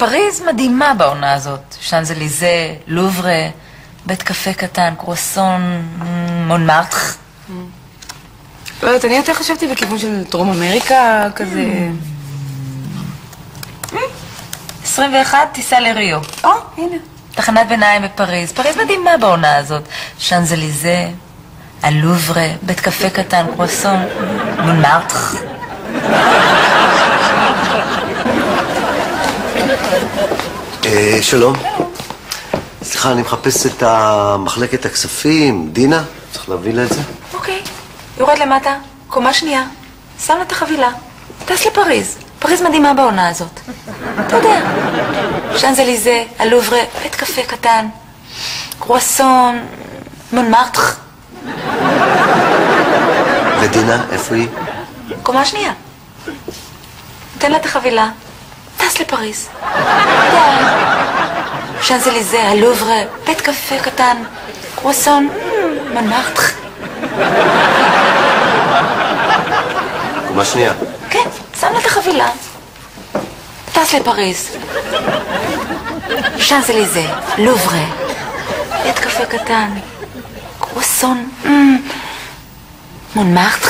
פריז מדהימה בעונה הזאת. שאנזליזה, לוברה, בית קפה קטן, קרואסון, מונמרטר. לא יודעת, אני יותר חשבתי בכיוון של דרום אמריקה, כזה... 21, טיסה לריו. הנה. תחנת ביניים בפריז. פריז מדהימה בעונה הזאת. שאנזליזה, הלוברה, בית קפה קטן, קרואסון, מונמרטר. שלום. סליחה, אני מחפש את מחלקת הכספים. דינה, צריך להביא לה את זה? אוקיי, יורד למטה, קומה שנייה, שם לה את החבילה, טס לפריז. פריז מדהימה בעונה הזאת. אתה יודע, שאנזליזה, הלוברה, בית קפה קטן, קרואסון, מונמרטר. ודינה, איפה היא? קומה שנייה. תן לה את החבילה, טס לפריז. אתה יודע, שאנזליזה, הלוברה, בית קפה קטן, קרואסון, מונמרטר. קומה שנייה. כן, שם לה את החבילה. טס לפריז. שאנזליזה, לוברה, בית קפה קטן, קרואסון, מונמרטר.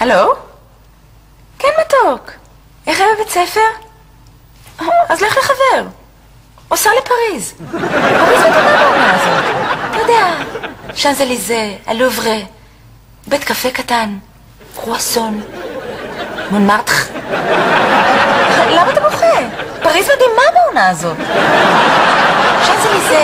הלו? כן, מתוק. איך היה בבית ספר? אז לך לחבר. עושה לפריז. פריז מדהימה בעונה הזאת. אתה יודע, שאנזליזה, הלוברה, בית קפה קטן, קרואסון, מונמרטר. למה אתה בוכה? פריז מדהימה בעונה הזאת. שאנזליזה...